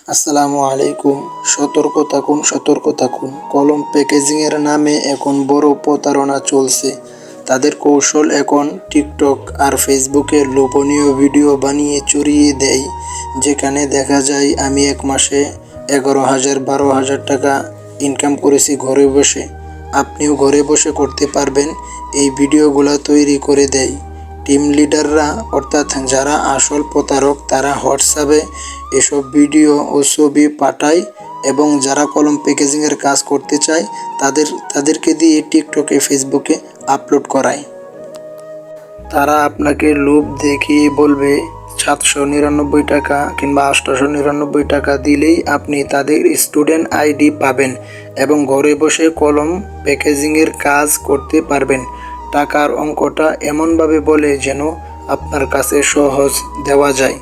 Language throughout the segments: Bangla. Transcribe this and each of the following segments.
আসসালামু আলাইকুম। সতর্ক থাকুন। কলম প্যাকেজিংয়ের নামে এখন বড় প্রতারণা চলছে। তাদের কৌশল এখন টিকটক আর ফেসবুকে লোভনীয় ভিডিও বানিয়ে চড়িয়ে দেয়, যেখানে দেখা যায় আমি এক মাসে 11,000-12,000 টাকা ইনকাম করেছি ঘরে বসে। আপনিও ঘরে বসে করতে পারবেন। এই ভিডিওগুলো তৈরি করে দেয় টিম লিডাররা, অর্থাৎ যারা আসল প্রতারক। তারা হোয়াটসঅ্যাপে এসব ভিডিও ও ছবি পাঠায় এবং যারা কলম প্যাকেজিংয়ের কাজ করতে চায় তাদেরকে দিয়ে টিকটকে ফেসবুকে আপলোড করায়। তারা আপনাকে লোভ দেখিয়ে বলবে 799 টাকা কিংবা 899 টাকা দিলেই আপনি তাদের স্টুডেন্ট আইডি পাবেন এবং ঘরে বসে কলম প্যাকেজিংয়ের কাজ করতে পারবেন। টাকার অঙ্কটা এমনভাবে বলে যেন আপনার কাছে সহজ দেওয়া যায়,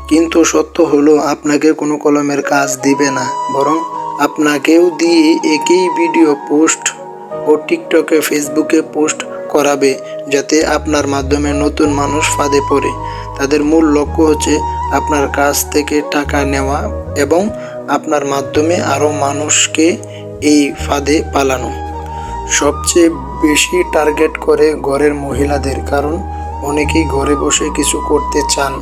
কিন্তু সত্য হলো আপনাকে কোনো কলমের কাজ দিবে না, বরং আপনাকেও দিয়ে একই ভিডিও পোস্ট ও টিকটকে ফেসবুকে পোস্ট করাবে, যাতে আপনার মাধ্যমে নতুন মানুষ ফাঁদে পড়ে। তাদের মূল লক্ষ্য হচ্ছে আপনার কাছ থেকে টাকা নেওয়া এবং আপনার মাধ্যমে আরও মানুষকে এই ফাঁদে পালানো। সবচেয়ে বেশি টার্গেট করে ঘরের মহিলাদের, কারণ অনেকেই ঘরে বসে কিছু করতে চান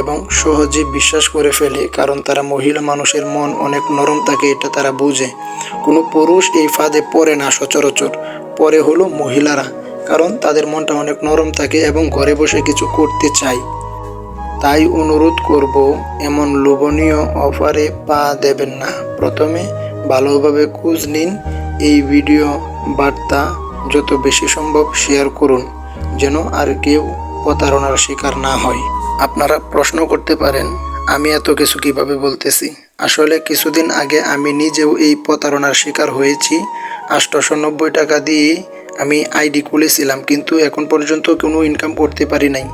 এবং সহজে বিশ্বাস করে ফেলে, কারণ তারা মহিলা মানুষের মন অনেক নরম থাকে, এটা তারা বুঝে। কোনো পুরুষ এই ফাঁদে পড়ে না সচরাচর, পরে হলো মহিলারা, কারণ তাদের মনটা অনেক নরম থাকে এবং ঘরে বসে কিছু করতে চায়। তাই অনুরোধ করব, এমন লোভনীয় অফারে পা দেবেন না। প্রথমে ভালোভাবে খোঁজ নিন। এই ভিডিও বার্তা যত বেশি সম্ভব শেয়ার করুন, যেন আর কেউ প্রতারণার শিকার না হয়। আপনারা প্রশ্ন করতে পারেন, আমি এত কিছু কিভাবে বলতেছি? আসলে কিছুদিন আগে আমি নিজেও এই প্রতারণার শিকার হয়েছি। 890 টাকা দিয়ে আমি আইডি খুলেছিলাম, কিন্তু এখন পর্যন্ত কোনো ইনকাম করতে পারি নাই।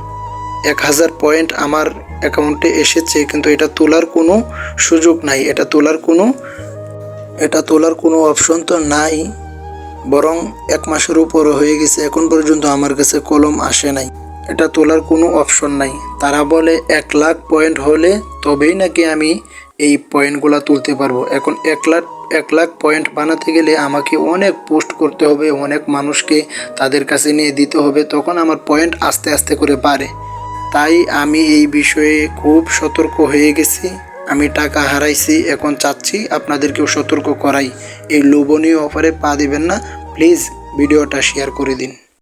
1000 পয়েন্ট আমার অ্যাকাউন্টে এসেছে, কিন্তু এটা তোলার কোনো সুযোগ নাই। এটা তোলার কোনো অপশন তো নাই, বরং 1 মাসের উপর হয়ে গেছে, এখন পর্যন্ত আমার কাছে কলম আসে নাই। এটা তোলার কোনো অপশন নাই। তারা বলে 1 লাখ পয়েন্ট হলে তবেই নাকি আমি এই পয়েন্টগুলো তুলতে পারবো। এখন 1 লাখ পয়েন্ট বানাতে গেলে আমাকে অনেক পোস্ট করতে হবে, অনেক মানুষকে তাদের কাছে নিয়ে দিতে হবে, তখন আমার পয়েন্ট আস্তে আস্তে করে বাড়ে। তাই আমি এই বিষয়ে খুব সতর্ক হয়ে গেছি। আমি টাকা হারাইছি, এখন চাচ্ছি আপনাদেরকেও সতর্ক করাই। এই লোভনীয় অফারে পা দিবেন না। প্লিজ ভিডিওটা শেয়ার করে দিন।